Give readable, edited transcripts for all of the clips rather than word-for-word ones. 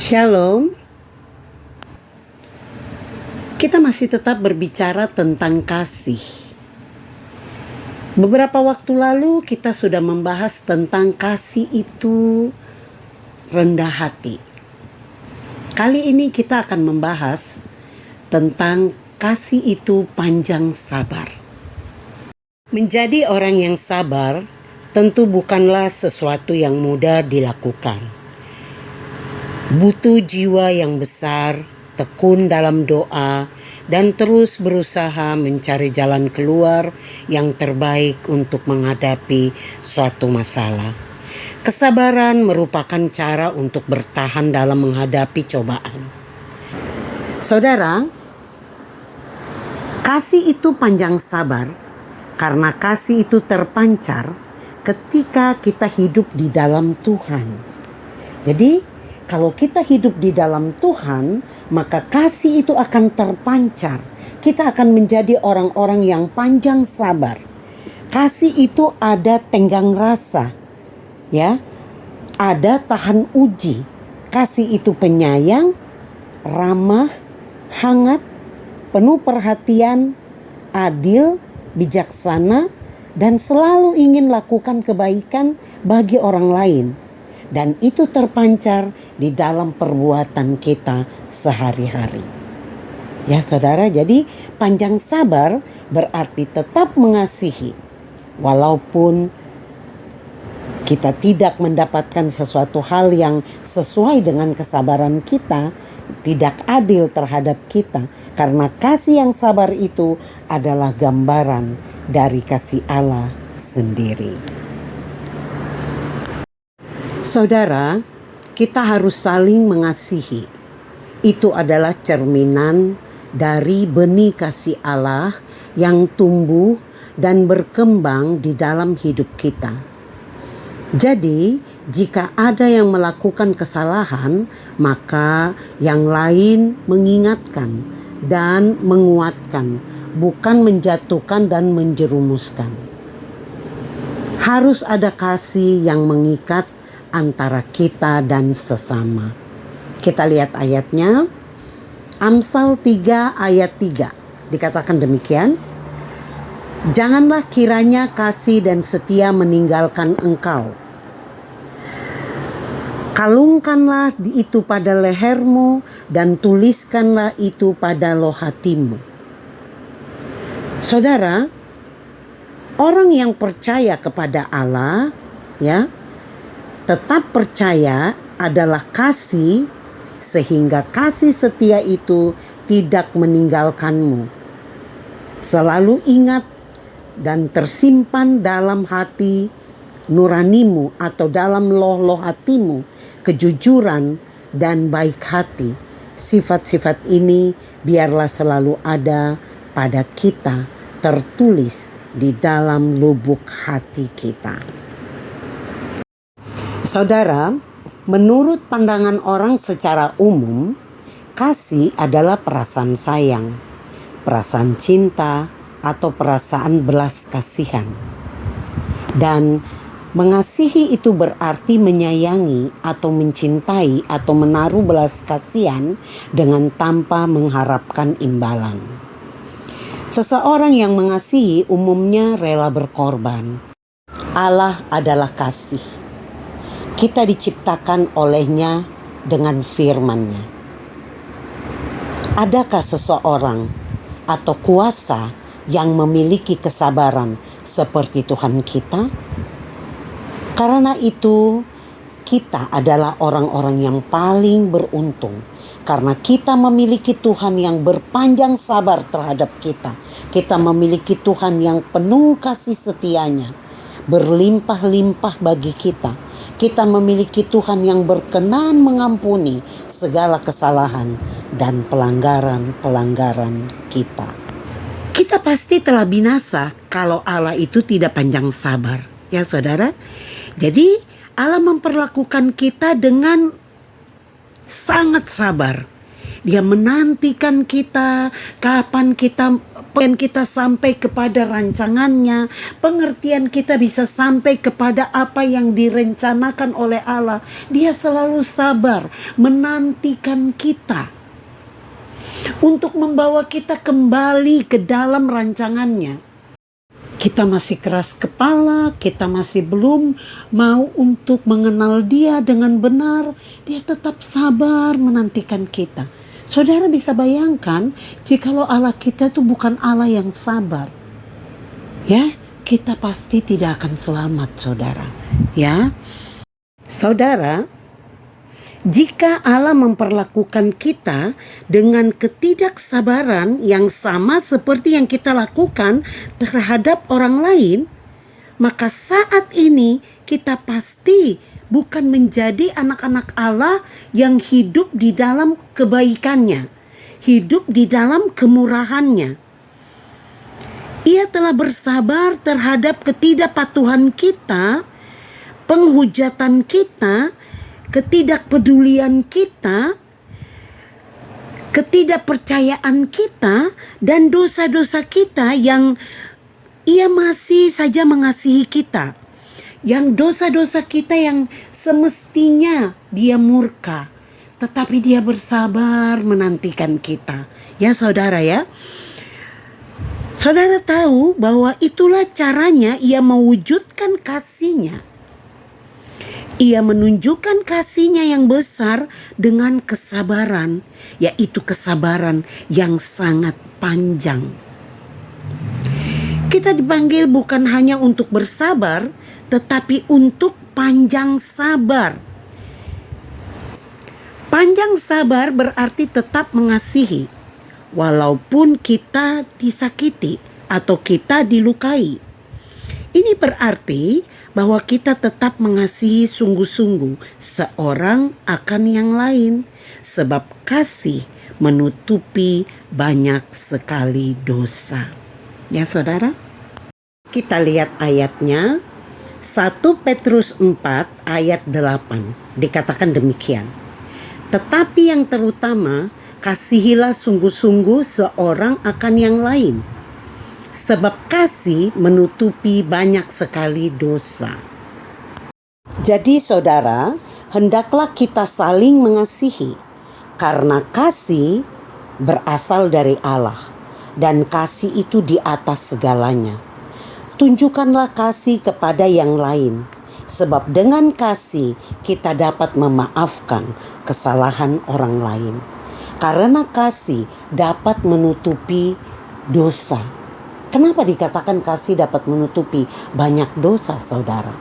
Shalom, kita masih tetap berbicara tentang kasih. Beberapa waktu lalu kita sudah membahas tentang kasih itu rendah hati. Kali ini kita akan membahas tentang kasih itu panjang sabar. Menjadi orang yang sabar tentu bukanlah sesuatu yang mudah dilakukan. Butuh jiwa yang besar, tekun dalam doa, dan terus berusaha mencari jalan keluar yang terbaik untuk menghadapi suatu masalah. Kesabaran merupakan cara untuk bertahan dalam menghadapi cobaan. Saudara, kasih itu panjang sabar karena kasih itu terpancar ketika kita hidup di dalam Tuhan. Jadi, kalau kita hidup di dalam Tuhan, maka kasih itu akan terpancar. Kita akan menjadi orang-orang yang panjang sabar. Kasih itu ada tenggang rasa, ya, ada tahan uji. Kasih itu penyayang, ramah, hangat, penuh perhatian, adil, bijaksana, dan selalu ingin lakukan kebaikan bagi orang lain. Dan itu terpancar di dalam perbuatan kita sehari-hari. Ya saudara, jadi panjang sabar berarti tetap mengasihi. Walaupun kita tidak mendapatkan sesuatu hal yang sesuai dengan kesabaran kita, tidak adil terhadap kita. Karena kasih yang sabar itu adalah gambaran dari kasih Allah sendiri. Saudara, kita harus saling mengasihi. Itu adalah cerminan dari benih kasih Allah yang tumbuh dan berkembang di dalam hidup kita. Jadi, jika ada yang melakukan kesalahan, maka yang lain mengingatkan dan menguatkan, bukan menjatuhkan dan menjerumuskan. Harus ada kasih yang mengikat antara kita dan sesama. Kita lihat ayatnya. Amsal 3 ayat 3. Dikatakan demikian. Janganlah kiranya kasih dan setia meninggalkan engkau. Kalungkanlah itu pada lehermu dan tuliskanlah itu pada loh hatimu. Saudara, orang yang percaya kepada Allah, ya, tetap percaya adalah kasih, sehingga kasih setia itu tidak meninggalkanmu. Selalu ingat dan tersimpan dalam hati nuranimu atau dalam loh hatimu kejujuran dan baik hati. Sifat-sifat ini biarlah selalu ada pada kita, tertulis di dalam lubuk hati kita. Saudara, menurut pandangan orang secara umum, kasih adalah perasaan sayang, perasaan cinta, atau perasaan belas kasihan. Dan mengasihi itu berarti menyayangi atau mencintai atau menaruh belas kasihan dengan tanpa mengharapkan imbalan. Seseorang yang mengasihi umumnya rela berkorban. Allah adalah kasih. Kita diciptakan olehnya dengan firman-Nya. Adakah seseorang atau kuasa yang memiliki kesabaran seperti Tuhan kita? Karena itu, kita adalah orang-orang yang paling beruntung. Karena kita memiliki Tuhan yang berpanjang sabar terhadap kita. Kita memiliki Tuhan yang penuh kasih setianya, berlimpah-limpah bagi kita. Kita memiliki Tuhan yang berkenan mengampuni segala kesalahan dan pelanggaran-pelanggaran kita. Kita pasti telah binasa kalau Allah itu tidak panjang sabar, ya saudara. Jadi Allah memperlakukan kita dengan sangat sabar. Dia menantikan kita kapan kita pengen kita sampai kepada rancangannya, pengertian kita bisa sampai kepada apa yang direncanakan oleh Allah. Dia selalu sabar menantikan kita untuk membawa kita kembali ke dalam rancangannya. Kita masih keras kepala, kita masih belum mau untuk mengenal Dia dengan benar, Dia tetap sabar menantikan kita. Saudara bisa bayangkan, jikalau Allah kita itu bukan Allah yang sabar, ya, kita pasti tidak akan selamat, saudara. Ya, saudara, jika Allah memperlakukan kita dengan ketidaksabaran yang sama seperti yang kita lakukan terhadap orang lain, maka saat ini kita pasti bukan menjadi anak-anak Allah yang hidup di dalam kebaikannya, hidup di dalam kemurahannya. Ia telah bersabar terhadap ketidakpatuhan kita, penghujatan kita, ketidakpedulian kita, ketidakpercayaan kita, dan dosa-dosa kita yang Ia masih saja mengasihi kita. Yang dosa-dosa kita yang semestinya Dia murka, tetapi Dia bersabar menantikan kita. Ya saudara ya. Saudara tahu bahwa itulah caranya Ia mewujudkan kasih-Nya. Ia menunjukkan kasih-Nya yang besar dengan kesabaran, yaitu kesabaran yang sangat panjang. Kita dipanggil bukan hanya untuk bersabar, tetapi untuk panjang sabar. Panjang sabar berarti tetap mengasihi, walaupun kita disakiti atau kita dilukai. Ini berarti bahwa kita tetap mengasihi sungguh-sungguh seorang akan yang lain, sebab kasih menutupi banyak sekali dosa. Ya saudara, kita lihat ayatnya. 1 Petrus 4 ayat 8 dikatakan demikian. Tetapi yang terutama, kasihilah sungguh-sungguh seorang akan yang lain, sebab kasih menutupi banyak sekali dosa. Jadi saudara, hendaklah kita saling mengasihi, karena kasih berasal dari Allah, dan kasih itu di atas segalanya. Tunjukkanlah kasih kepada yang lain, sebab dengan kasih kita dapat memaafkan kesalahan orang lain. Karena kasih dapat menutupi dosa. Kenapa dikatakan kasih dapat menutupi banyak dosa, saudara?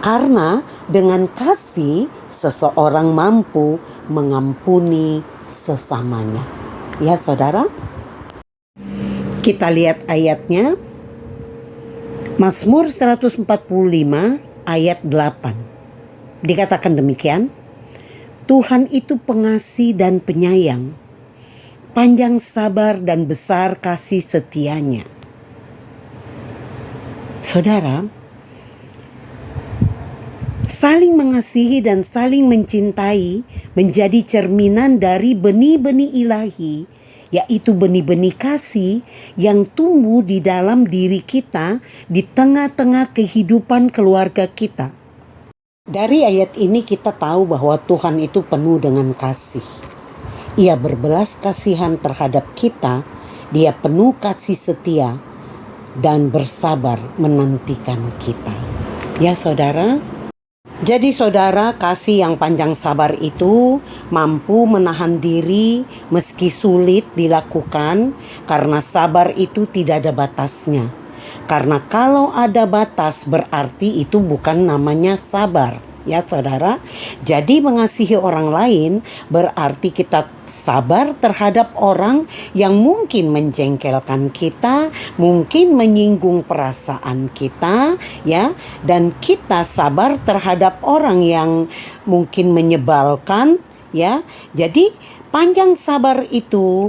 Karena dengan kasih seseorang mampu mengampuni sesamanya. Ya saudara, kita lihat ayatnya. Mazmur 145 ayat 8 dikatakan demikian. Tuhan itu pengasih dan penyayang, panjang sabar dan besar kasih setianya. Saudara, saling mengasihi dan saling mencintai menjadi cerminan dari benih-benih ilahi, yaitu benih-benih kasih yang tumbuh di dalam diri kita di tengah-tengah kehidupan keluarga kita. Dari ayat ini kita tahu bahwa Tuhan itu penuh dengan kasih. Ia berbelas kasihan terhadap kita, Dia penuh kasih setia dan bersabar menantikan kita. Ya saudara, jadi saudara, kasih yang panjang sabar itu mampu menahan diri meski sulit dilakukan, karena sabar itu tidak ada batasnya. Karena kalau ada batas berarti itu bukan namanya sabar. Ya saudara, jadi mengasihi orang lain berarti kita sabar terhadap orang yang mungkin menjengkelkan kita, mungkin menyinggung perasaan kita, ya, dan kita sabar terhadap orang yang mungkin menyebalkan, ya. Jadi panjang sabar itu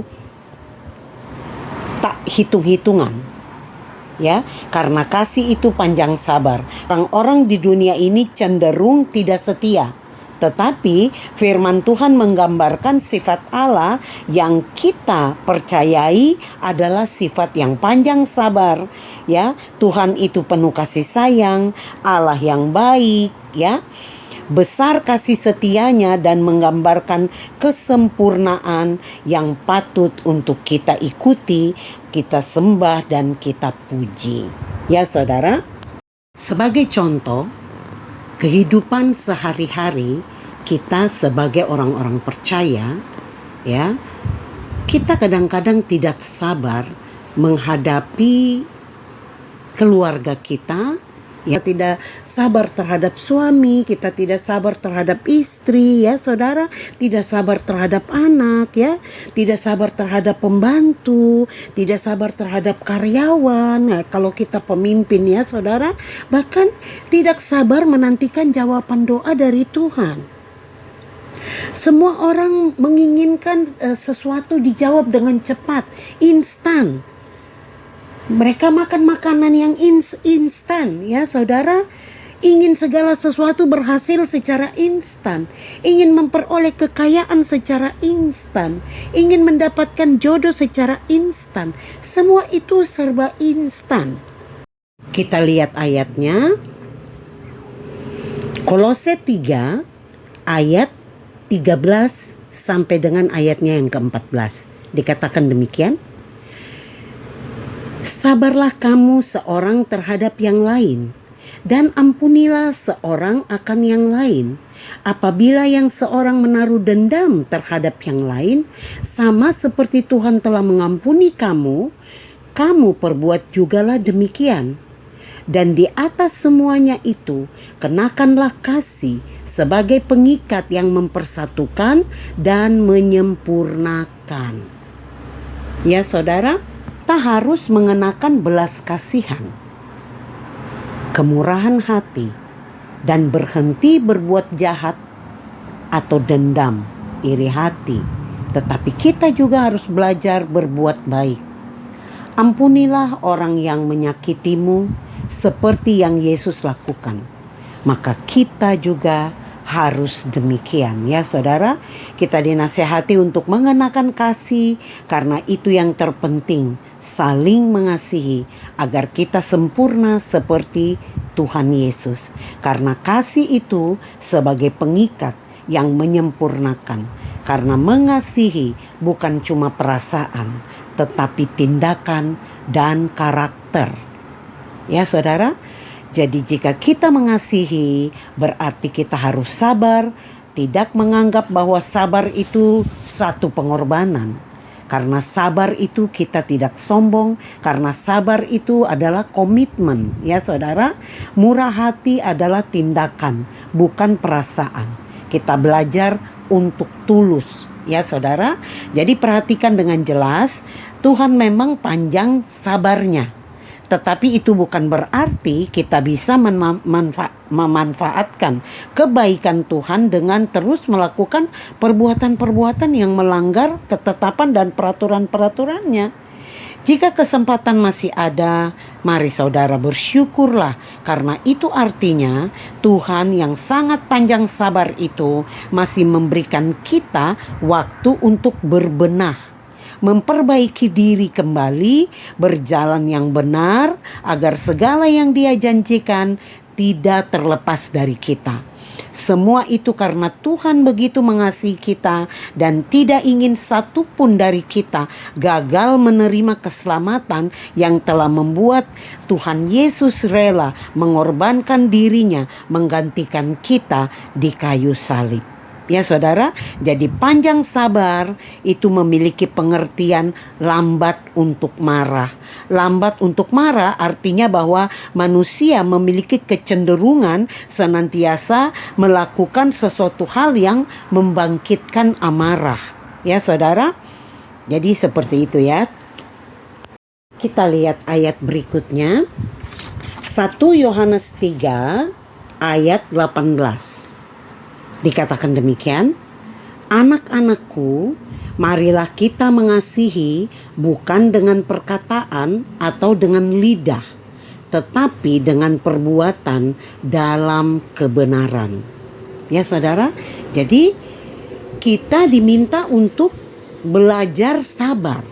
tak hitung-hitungan. Ya, karena kasih itu panjang sabar. Orang-orang di dunia ini cenderung tidak setia, Tetapi firman Tuhan menggambarkan sifat Allah yang kita percayai adalah sifat yang panjang sabar, ya. Tuhan itu penuh kasih sayang, Allah yang baik, ya. Besar kasih setianya dan menggambarkan kesempurnaan yang patut untuk kita ikuti, kita sembah dan kita puji. Ya saudara, sebagai contoh, kehidupan sehari-hari kita sebagai orang-orang percaya, ya, kita kadang-kadang tidak sabar menghadapi keluarga kita. Ya, tidak sabar terhadap suami, kita tidak sabar terhadap istri, ya saudara, tidak sabar terhadap anak, ya, tidak sabar terhadap pembantu, tidak sabar terhadap karyawan. Nah, kalau kita pemimpin, ya saudara, bahkan tidak sabar menantikan jawaban doa dari Tuhan. Semua orang menginginkan sesuatu dijawab dengan cepat, instan. Mereka makan makanan yang instan, ya saudara. Ingin segala sesuatu berhasil secara instan. Ingin memperoleh kekayaan secara instan. Ingin mendapatkan jodoh secara instan. Semua itu serba instan. Kita lihat ayatnya. Kolose 3 ayat 13 sampai dengan ayatnya yang ke-14. Dikatakan demikian. Sabarlah kamu seorang terhadap yang lain, dan ampunilah seorang akan yang lain. Apabila yang seorang menaruh dendam terhadap yang lain, sama seperti Tuhan telah mengampuni kamu, kamu perbuat jugalah demikian. Dan di atas semuanya itu, kenakanlah kasih sebagai pengikat yang mempersatukan dan menyempurnakan. Ya saudara, kita harus mengenakan belas kasihan, kemurahan hati, dan berhenti berbuat jahat atau dendam, iri hati. Tetapi kita juga harus belajar berbuat baik. Ampunilah orang yang menyakitimu seperti yang Yesus lakukan. Maka kita juga harus demikian, ya saudara. Kita dinasihati untuk mengenakan kasih, karena itu yang terpenting. Saling mengasihi agar kita sempurna seperti Tuhan Yesus. Karena kasih itu sebagai pengikat yang menyempurnakan. Karena mengasihi bukan cuma perasaan, tetapi tindakan dan karakter. Ya saudara, jadi jika kita mengasihi, berarti kita harus sabar, tidak menganggap bahwa sabar itu satu pengorbanan. Karena sabar itu kita tidak sombong, karena sabar itu adalah komitmen, ya saudara. Murah hati adalah tindakan, bukan perasaan. Kita belajar untuk tulus, ya saudara. Jadi perhatikan dengan jelas, Tuhan memang panjang sabarnya. Tetapi itu bukan berarti kita bisa memanfaatkan kebaikan Tuhan dengan terus melakukan perbuatan-perbuatan yang melanggar ketetapan dan peraturan-peraturannya. Jika kesempatan masih ada, mari saudara bersyukurlah, karena itu artinya Tuhan yang sangat panjang sabar itu masih memberikan kita waktu untuk berbenah, memperbaiki diri kembali, berjalan yang benar, agar segala yang Dia janjikan tidak terlepas dari kita. Semua itu karena Tuhan begitu mengasihi kita dan tidak ingin satupun dari kita gagal menerima keselamatan yang telah membuat Tuhan Yesus rela mengorbankan dirinya menggantikan kita di kayu salib. Ya saudara, jadi panjang sabar itu memiliki pengertian lambat untuk marah. Lambat untuk marah artinya bahwa manusia memiliki kecenderungan senantiasa melakukan sesuatu hal yang membangkitkan amarah. Ya saudara, jadi seperti itu ya. Kita lihat ayat berikutnya. 1 Yohanes 3 ayat 18. Dikatakan demikian, anak-anakku, marilah kita mengasihi bukan dengan perkataan atau dengan lidah, tetapi dengan perbuatan dalam kebenaran. Ya saudara, jadi kita diminta untuk belajar sabar,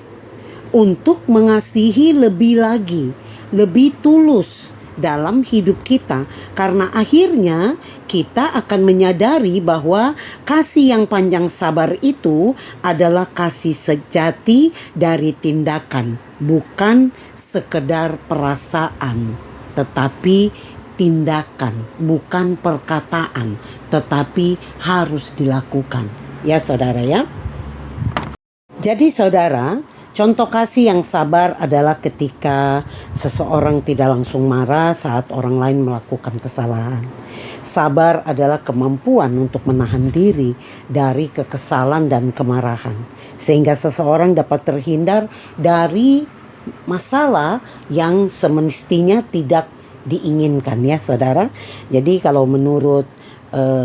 untuk mengasihi lebih lagi, lebih tulus dalam hidup kita, karena akhirnya kita akan menyadari bahwa kasih yang panjang sabar itu adalah kasih sejati dari tindakan, bukan sekedar perasaan, tetapi tindakan, bukan perkataan, tetapi harus dilakukan. Ya saudara ya. Jadi saudara, contoh kasih yang sabar adalah ketika seseorang tidak langsung marah saat orang lain melakukan kesalahan. Sabar adalah kemampuan untuk menahan diri dari kekesalan dan kemarahan, sehingga seseorang dapat terhindar dari masalah yang semestinya tidak diinginkan, ya saudara. Jadi kalau menurut 1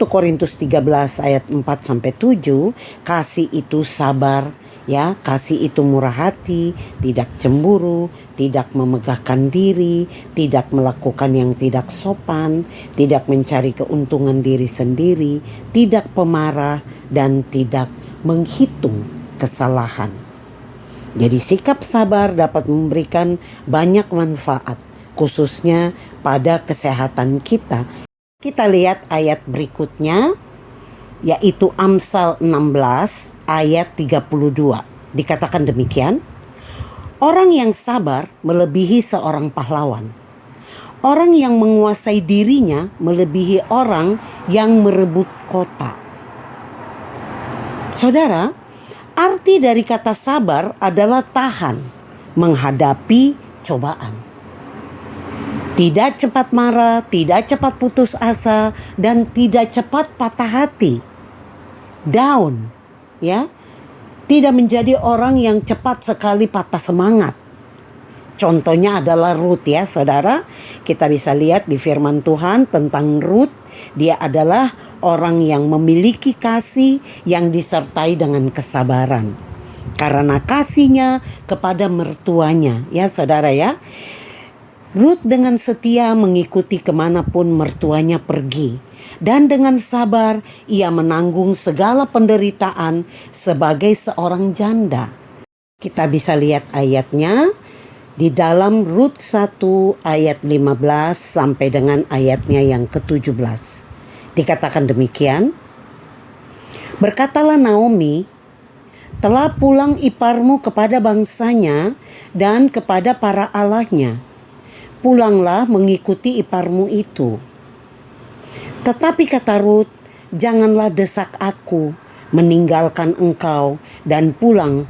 Korintus 13 ayat 4-7, kasih itu sabar, ya, kasih itu murah hati, tidak cemburu, tidak memegahkan diri, tidak melakukan yang tidak sopan, tidak mencari keuntungan diri sendiri, tidak pemarah, dan tidak menghitung kesalahan. Jadi sikap sabar dapat memberikan banyak manfaat, khususnya pada kesehatan kita. Kita lihat ayat berikutnya, yaitu Amsal 16 ayat 32. Dikatakan demikian, orang yang sabar melebihi seorang pahlawan. Orang yang menguasai dirinya melebihi orang yang merebut kota. Saudara, arti dari kata sabar adalah tahan menghadapi cobaan. Tidak cepat marah, tidak cepat putus asa, dan tidak cepat patah hati. Down, ya. Tidak menjadi orang yang cepat sekali patah semangat. Contohnya adalah Ruth, ya saudara. Kita bisa lihat di firman Tuhan tentang Ruth. Dia adalah orang yang memiliki kasih yang disertai dengan kesabaran. Karena kasihnya kepada mertuanya, ya saudara ya. Ruth dengan setia mengikuti kemanapun mertuanya pergi. Dan dengan sabar ia menanggung segala penderitaan sebagai seorang janda. Kita bisa lihat ayatnya di dalam Rut 1 ayat 15 sampai dengan ayatnya yang ke-17. Dikatakan demikian, berkatalah Naomi, telah pulang iparmu kepada bangsanya dan kepada para allahnya. Pulanglah mengikuti iparmu itu. Tetapi kata Rut, janganlah desak aku meninggalkan engkau dan pulang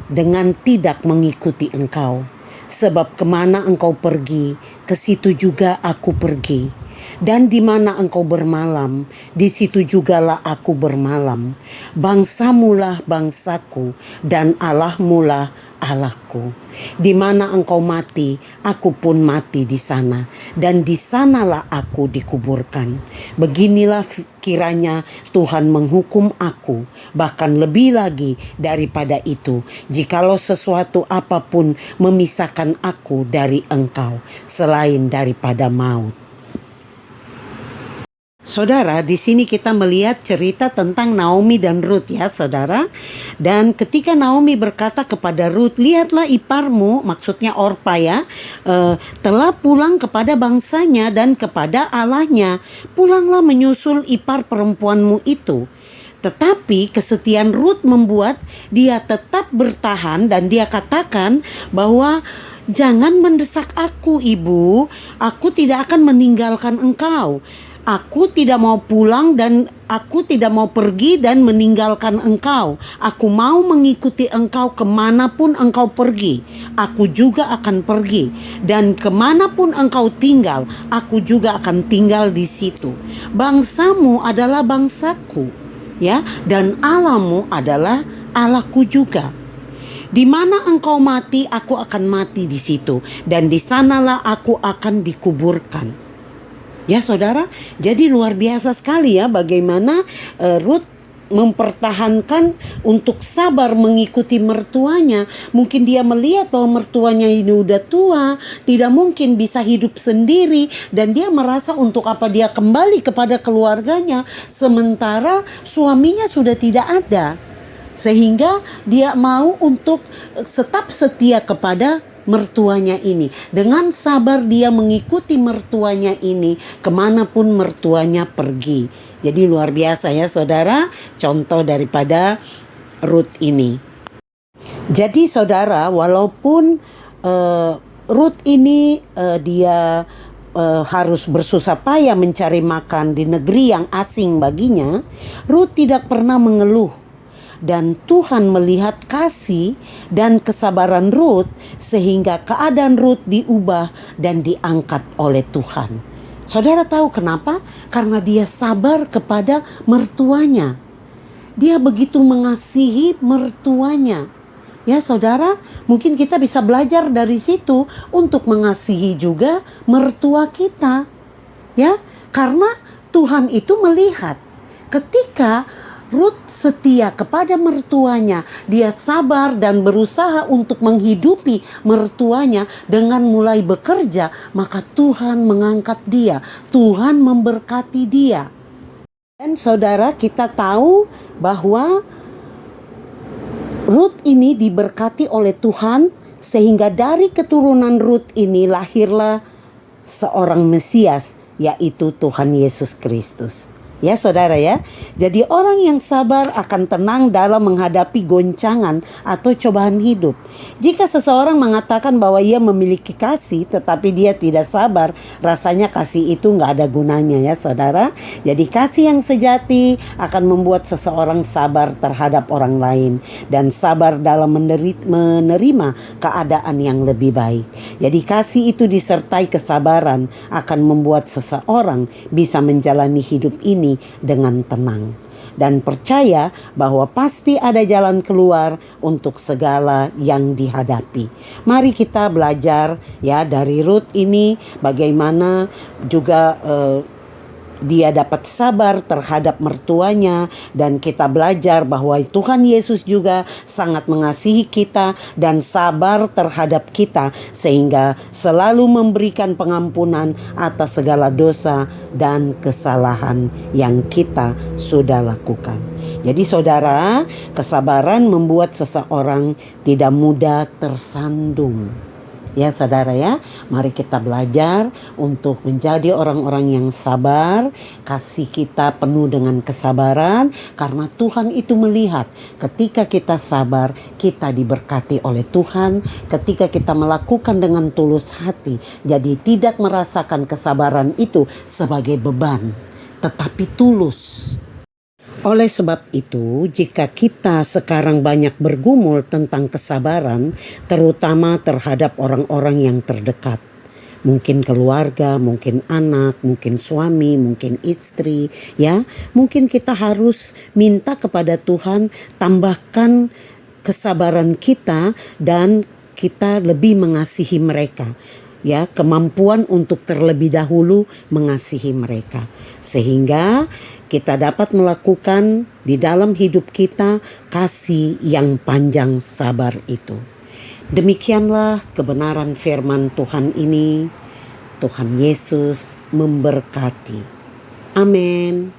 dengan tidak mengikuti engkau. Sebab kemana engkau pergi, ke situ juga aku pergi. Dan di mana engkau bermalam, di situ jugalah aku bermalam. Bangsamulah bangsaku, dan Allahmulah Allahku. Di mana engkau mati, aku pun mati di sana, dan di sanalah aku dikuburkan. Beginilah kiranya Tuhan menghukum aku, bahkan lebih lagi daripada itu, jikalau sesuatu apapun memisahkan aku dari engkau, selain daripada maut. Saudara, di sini kita melihat cerita tentang Naomi dan Ruth, ya saudara. Dan ketika Naomi berkata kepada Ruth, lihatlah iparmu, maksudnya Orpa ya, telah pulang kepada bangsanya dan kepada Allahnya. Pulanglah menyusul ipar perempuanmu itu. Tetapi kesetiaan Ruth membuat dia tetap bertahan dan dia katakan bahwa jangan mendesak aku, ibu. Aku tidak akan meninggalkan engkau. Aku tidak mau pulang dan aku tidak mau pergi dan meninggalkan engkau. Aku mau mengikuti engkau kemanapun engkau pergi. Aku juga akan pergi. Dan kemanapun engkau tinggal, aku juga akan tinggal di situ. Bangsamu adalah bangsaku, ya, dan Allahmu adalah Allahku juga. Di mana engkau mati, aku akan mati di situ. Dan di sanalah aku akan dikuburkan. Ya saudara, jadi luar biasa sekali ya bagaimana Ruth mempertahankan untuk sabar mengikuti mertuanya. Mungkin dia melihat bahwa mertuanya ini udah tua, tidak mungkin bisa hidup sendiri, dan dia merasa untuk apa dia kembali kepada keluarganya sementara suaminya sudah tidak ada. Sehingga dia mau untuk tetap setia kepada mertuanya ini. Dengan sabar dia mengikuti mertuanya ini kemanapun mertuanya pergi. Jadi luar biasa ya saudara, contoh daripada Ruth ini. Jadi saudara, walaupun Ruth ini dia harus bersusah payah mencari makan di negeri yang asing baginya, Ruth tidak pernah mengeluh. Dan Tuhan melihat kasih dan kesabaran Ruth sehingga keadaan Ruth diubah dan diangkat oleh Tuhan. Saudara tahu kenapa? Karena dia sabar kepada mertuanya. Dia begitu mengasihi mertuanya. Ya saudara, mungkin kita bisa belajar dari situ untuk mengasihi juga mertua kita. Ya, karena Tuhan itu melihat ketika Ruth setia kepada mertuanya, dia sabar dan berusaha untuk menghidupi mertuanya dengan mulai bekerja, maka Tuhan mengangkat dia, Tuhan memberkati dia. Dan saudara, kita tahu bahwa Ruth ini diberkati oleh Tuhan sehingga dari keturunan Ruth ini lahirlah seorang Mesias, yaitu Tuhan Yesus Kristus. Ya saudara ya, jadi orang yang sabar akan tenang dalam menghadapi goncangan atau cobaan hidup. Jika seseorang mengatakan bahwa ia memiliki kasih tetapi dia tidak sabar, rasanya kasih itu nggak ada gunanya ya saudara. Jadi kasih yang sejati akan membuat seseorang sabar terhadap orang lain dan sabar dalam menerima keadaan yang lebih baik. Jadi kasih itu disertai kesabaran akan membuat seseorang bisa menjalani hidup ini dengan tenang dan percaya bahwa pasti ada jalan keluar untuk segala yang dihadapi. Mari kita belajar ya dari Ruth ini bagaimana juga dia dapat sabar terhadap mertuanya, dan kita belajar bahwa Tuhan Yesus juga sangat mengasihi kita dan sabar terhadap kita sehingga selalu memberikan pengampunan atas segala dosa dan kesalahan yang kita sudah lakukan. Jadi saudara, kesabaran membuat seseorang tidak mudah tersandung. Ya saudara ya, mari kita belajar untuk menjadi orang-orang yang sabar. Kasih kita penuh dengan kesabaran karena Tuhan itu melihat ketika kita sabar, kita diberkati oleh Tuhan. Ketika kita melakukan dengan tulus hati, jadi tidak merasakan kesabaran itu sebagai beban, tetapi tulus. Oleh sebab itu, jika kita sekarang banyak bergumul tentang kesabaran, terutama terhadap orang-orang yang terdekat, mungkin keluarga, mungkin anak, mungkin suami, mungkin istri, ya, mungkin kita harus minta kepada Tuhan tambahkan kesabaran kita dan kita lebih mengasihi mereka. Ya, kemampuan untuk terlebih dahulu mengasihi mereka sehingga kita dapat melakukan di dalam hidup kita kasih yang panjang sabar itu. Demikianlah kebenaran firman Tuhan ini. Tuhan Yesus memberkati. Amin.